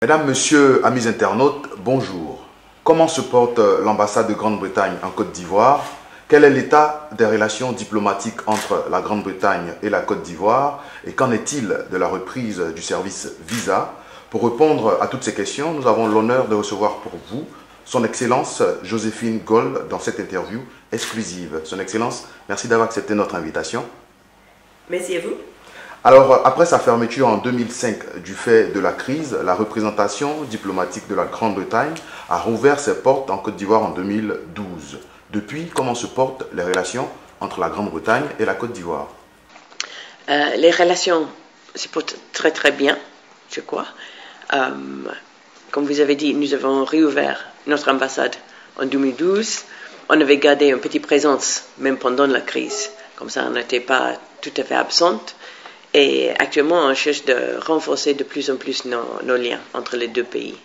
Mesdames, Messieurs, amis internautes, bonjour. Comment se porte l'ambassade de Grande-Bretagne en Côte d'Ivoire? Quel est l'état des relations diplomatiques entre la Grande-Bretagne et la Côte d'Ivoire? Et qu'en est-il de la reprise du service visa? Pour répondre à toutes ces questions, nous avons l'honneur de recevoir pour vous Son Excellence Joséphine Goll dans cette interview exclusive. Son Excellence, merci d'avoir accepté notre invitation. Merci à vous. Alors, après sa fermeture en 2005 du fait de la crise, la représentation diplomatique de la Grande-Bretagne a rouvert ses portes en Côte d'Ivoire en 2012. Depuis, comment se portent les relations entre la Grande-Bretagne et la Côte d'Ivoire? Les relations se portent très très bien, je crois. Comme vous avez dit, nous avons réouvert notre ambassade en 2012. On avait gardé une petite présence même pendant la crise. Comme ça, on n'était pas tout à fait absente. Et actuellement, on cherche de renforcer de plus en plus nos liens entre les deux pays.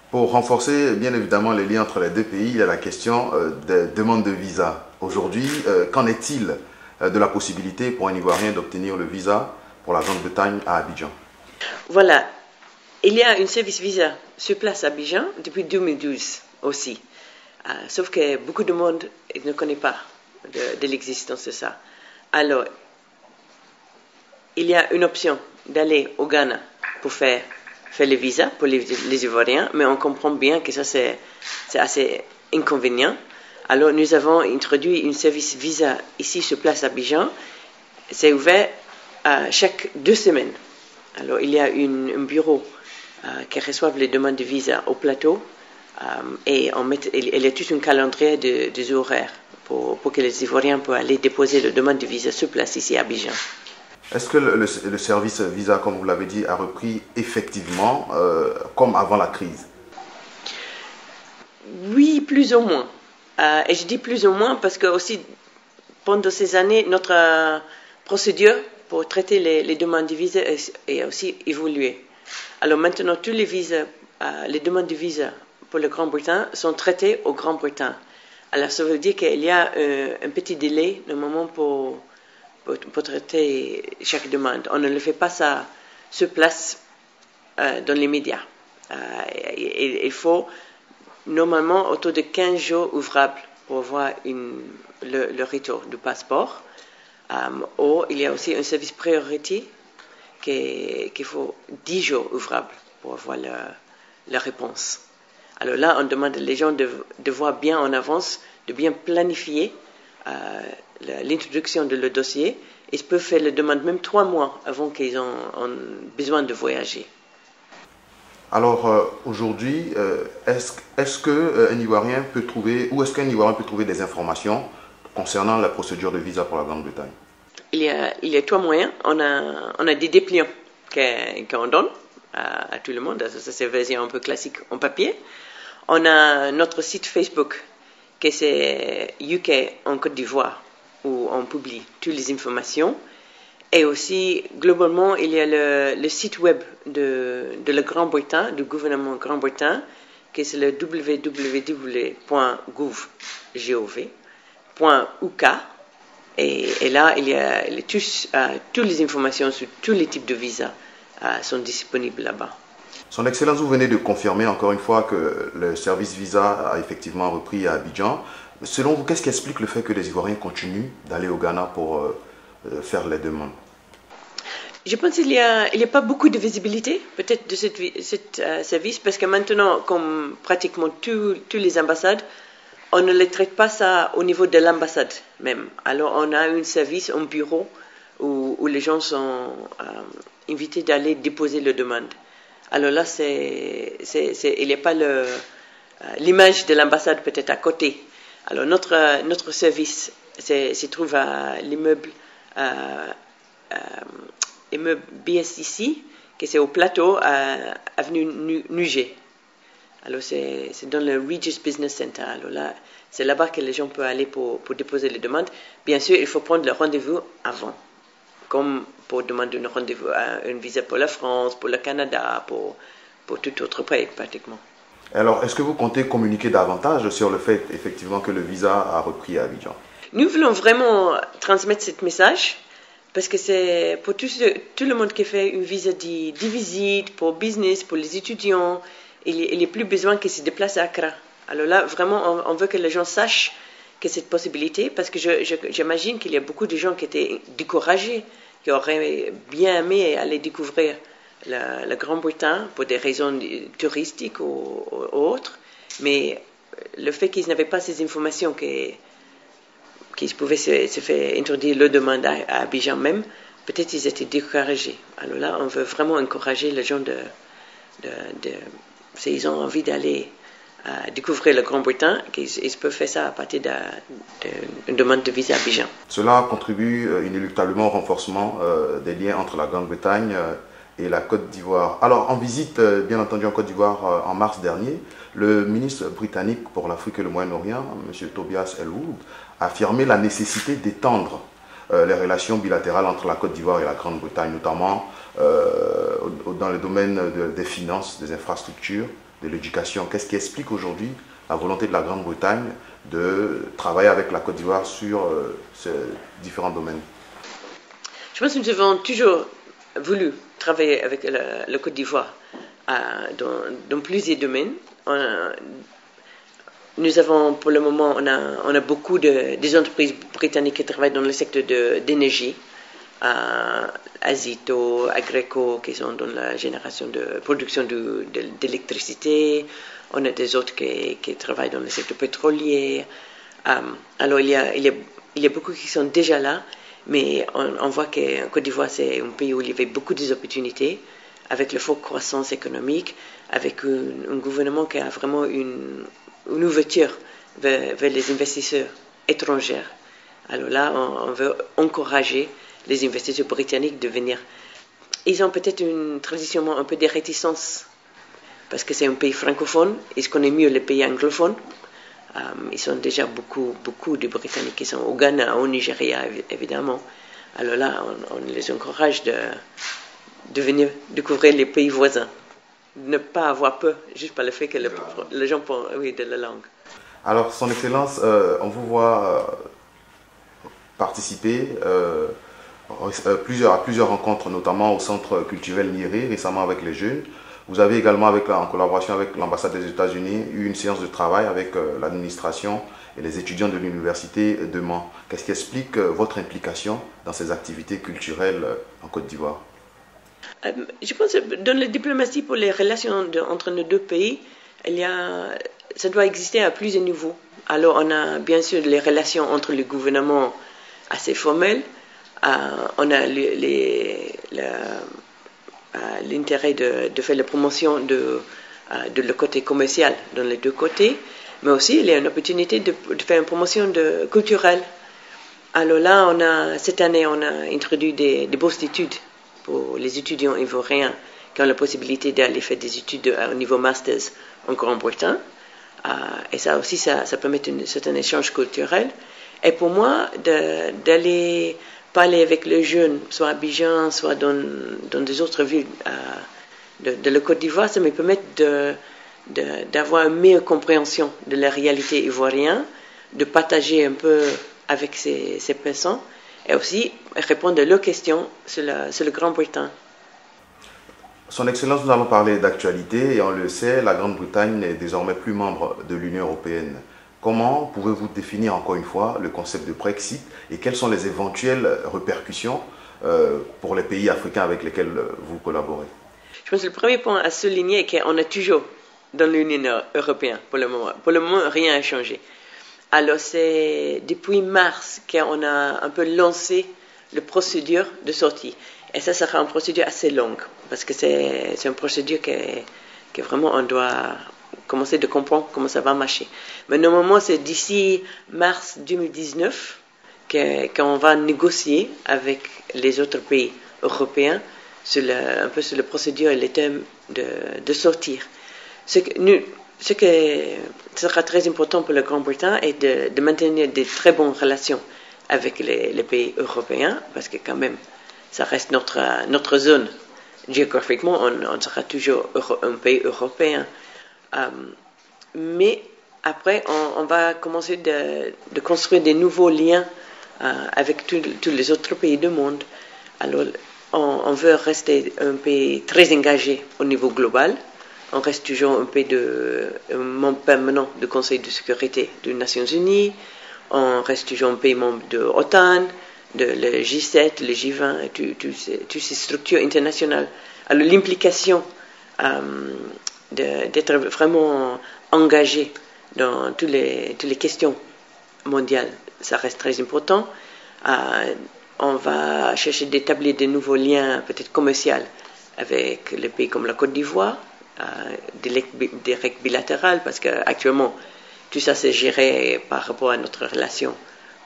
Pour renforcer bien évidemment les liens entre les deux pays, il y a la question des demandes de visa. Aujourd'hui, qu'en est-il de la possibilité pour un Ivoirien d'obtenir le visa pour la Grande-Bretagne à Abidjan? Voilà, il y a un service visa sur place à Abidjan depuis 2012 aussi. Sauf que beaucoup de monde ne connaît pas de l'existence de ça. Alors, il y a une option d'aller au Ghana pour faire le visa pour les Ivoiriens, mais on comprend bien que ça c'est assez inconvénient. Alors nous avons introduit un service visa ici sur place à Abidjan. C'est ouvert chaque 2 semaines. Alors il y a un bureau qui reçoit les demandes de visa au plateau et il y a tout un calendrier des horaires pour que les Ivoiriens puissent aller déposer la demande de visa sur place ici à Abidjan. Est-ce que le service visa, comme vous l'avez dit, a repris effectivement comme avant la crise? Oui, plus ou moins. Et je dis plus ou moins parce que aussi, pendant ces années, notre procédure pour traiter les demandes de visa a aussi évolué. Alors maintenant, tous les visas, les demandes de visa pour le Grand-Bretagne sont traitées au Grand-Bretagne. Alors ça veut dire qu'il y a un petit délai, normalement, pour traiter chaque demande. On ne le fait pas ça sur place dans les médias. Il faut normalement autour de 15 jours ouvrables pour avoir le retour du passeport. Ou il y a aussi un service priorité qu'il faut 10 jours ouvrables pour avoir la réponse. Alors là, on demande les gens de voir bien en avance, de bien planifier l'introduction de le dossier. Ils peuvent faire la demande même 3 mois avant qu'ils ont besoin de voyager. Alors aujourd'hui, est-ce qu'un Ivoirien peut trouver, où est-ce qu'un Ivoirien peut trouver des informations concernant la procédure de visa pour la Grande-Bretagne? Il y a 3 moyens. On a des dépliants qu'on donne à tout le monde. Ça, c'est une version un peu classique en papier. On a notre site Facebook, qui c'est UK en Côte d'Ivoire, où on publie toutes les informations. Et aussi, globalement, il y a le site web de la Grande-Bretagne, du gouvernement Grande-Bretagne, qui c'est le www.gov.uk. Et là, il y a toutes les informations sur tous les types de visas sont disponibles là-bas. Son Excellence, vous venez de confirmer encore une fois que le service visa a effectivement repris à Abidjan. Selon vous, qu'est-ce qui explique le fait que les Ivoiriens continuent d'aller au Ghana pour faire les demandes? Je pense qu'il n'y a pas beaucoup de visibilité peut-être de cet service parce que maintenant, comme pratiquement toutes les ambassades, on ne les traite pas ça au niveau de l'ambassade même. Alors on a un service, un bureau où les gens sont invités d'aller déposer leurs demandes. Alors là, il n'y a pas l'image de l'ambassade peut-être à côté. Alors notre service se trouve à l'immeuble BSIC, qui c'est au plateau avenue Nugé. Alors c'est dans le Regis Business Center. Alors là, c'est là-bas que les gens peuvent aller pour déposer les demandes. Bien sûr, il faut prendre le rendez-vous avant, comme pour demander un rendez-vous, un visa pour la France, pour le Canada, pour tout autre pays pratiquement. Alors, est-ce que vous comptez communiquer davantage sur le fait effectivement que le visa a repris à Abidjan? Nous voulons vraiment transmettre ce message parce que c'est pour tout le monde qui fait une visa de visite, pour business, pour les étudiants, il n'y a plus besoin qu'ils se déplacent à Accra. Alors là, vraiment, on veut que les gens sachent que cette possibilité, parce que j'imagine qu'il y a beaucoup de gens qui étaient découragés, qui auraient bien aimé aller découvrir la Grande-Bretagne pour des raisons touristiques ou autres, mais le fait qu'ils n'avaient pas ces informations qu'ils pouvaient se faire introduire leur demande à Abidjan même, peut-être ils étaient découragés. Alors là, on veut vraiment encourager les gens s'ils ont envie d'aller découvrir la Grande-Bretagne, qu'ils peuvent faire ça à partir d'une demande de visa à Abidjan. Cela contribue inéluctablement au renforcement des liens entre la Grande-Bretagne et la Côte d'Ivoire. Alors, en visite, bien entendu, en Côte d'Ivoire en mars dernier, le ministre britannique pour l'Afrique et le Moyen-Orient, M. Tobias Ellwood, a affirmé la nécessité d'étendre les relations bilatérales entre la Côte d'Ivoire et la Grande-Bretagne, notamment dans le domaine des finances, des infrastructures, de l'éducation. Qu'est-ce qui explique aujourd'hui la volonté de la Grande-Bretagne de travailler avec la Côte d'Ivoire sur ces différents domaines? Je pense que nous avons toujours voulu travailler avec la Côte d'Ivoire dans plusieurs domaines. Nous avons, pour le moment, on a beaucoup des entreprises britanniques qui travaillent dans le secteur d'énergie. Azito, Agreco, qui sont dans la génération de production d'électricité. On a des autres qui travaillent dans le secteur pétrolier. Alors, il y a beaucoup qui sont déjà là, mais on voit qu'en Côte d'Ivoire, c'est un pays où il y avait beaucoup d'opportunités, avec la forte croissance économique, avec un gouvernement qui a vraiment une ouverture vers les investisseurs étrangers. Alors là, on veut encourager les investisseurs britanniques de venir. Ils ont peut-être traditionnellement un peu de réticence, parce que c'est un pays francophone, ils connaissent mieux les pays anglophones. Ils sont déjà beaucoup de Britanniques qui sont au Ghana, au Nigeria, évidemment. Alors là, on les encourage de venir découvrir les pays voisins. Ne pas avoir peur, juste par le fait que les gens parlent de la langue. Alors, Son Excellence, on vous voit participer à plusieurs rencontres, notamment au Centre culturel Nieré, récemment avec les jeunes. Vous avez également, en collaboration avec l'ambassade des États-Unis, eu une séance de travail avec l'administration et les étudiants de l'université de Mans. Qu'est-ce qui explique votre implication dans ces activités culturelles en Côte d'Ivoire? Je pense que dans la diplomatie pour les relations entre nos deux pays, ça doit exister à plusieurs niveaux. Alors on a bien sûr les relations entre le gouvernement assez formelles, on a l'intérêt de faire la promotion de le côté commercial dans les deux côtés, mais aussi il y a une opportunité de faire une promotion culturelle. Alors là, cette année, on a introduit des bourses d'études pour les étudiants ivoiriens qui ont la possibilité d'aller faire des études au niveau masters en Grande-Bretagne. Et ça aussi, ça permet un certain échange culturel. Et pour moi, d'aller parler avec les jeunes, soit à Abidjan, soit dans des autres villes de la Côte d'Ivoire, ça me permet d'avoir une meilleure compréhension de la réalité ivoirienne, de partager un peu avec ces personnes et aussi répondre à leurs questions sur le Grande-Bretagne. Son Excellence, nous allons parler d'actualité et on le sait, la Grande-Bretagne n'est désormais plus membre de l'Union européenne. Comment pouvez-vous définir encore une fois le concept de Brexit et quelles sont les éventuelles répercussions pour les pays africains avec lesquels vous collaborez? Je pense que le premier point à souligner est qu'on est toujours dans l'Union européenne pour le moment. Pour le moment, rien n'a changé. Alors c'est depuis mars qu'on a un peu lancé la procédure de sortie. Et ça sera une procédure assez longue parce que c'est une procédure que vraiment on doit commencer de comprendre comment ça va marcher. Mais normalement, c'est d'ici mars 2019 qu'on va négocier avec les autres pays européens un peu sur la procédure et les thèmes de sortir. Ce que sera très important pour la Grande-Bretagne est de maintenir de très bonnes relations avec les pays européens, parce que quand même, ça reste notre zone. Géographiquement, on sera toujours un pays européen. Mais après, on va commencer de construire des nouveaux liens avec tous les autres pays du monde. Alors, on veut rester un pays très engagé au niveau global. On reste toujours un pays membre permanent du Conseil de sécurité des Nations Unies. On reste toujours un pays membre de l'OTAN, de le G7, le G20, toutes ces structures internationales. Alors, l'implication d'être vraiment engagé dans toutes les questions mondiales, ça reste très important. On va chercher d'établir de nouveaux liens peut-être commerciaux avec les pays comme la Côte d'Ivoire, direct bilatéral, parce qu'actuellement, tout ça c'est géré par rapport à notre relation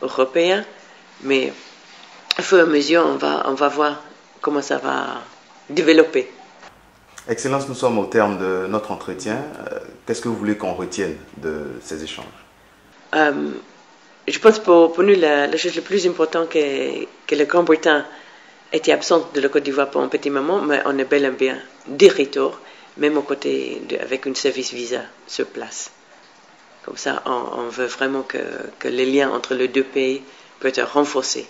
européenne. Mais au fur et à mesure, on va voir comment ça va développer. Excellence, nous sommes au terme de notre entretien. Qu'est-ce que vous voulez qu'on retienne de ces échanges? Je pense pour nous, la chose la plus importante que la Grande-Bretagne était absente de la Côte d'Ivoire pour un petit moment, mais on est bel et bien de retour, même au côté avec un service visa sur place. Comme ça, on veut vraiment que les liens entre les deux pays peuvent être renforcés.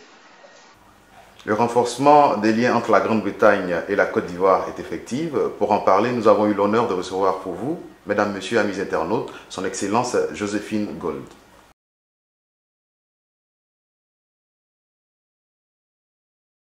Le renforcement des liens entre la Grande-Bretagne et la Côte d'Ivoire est effectif. Pour en parler, nous avons eu l'honneur de recevoir pour vous, mesdames, messieurs, amis internautes, son Excellence Joséphine Gold.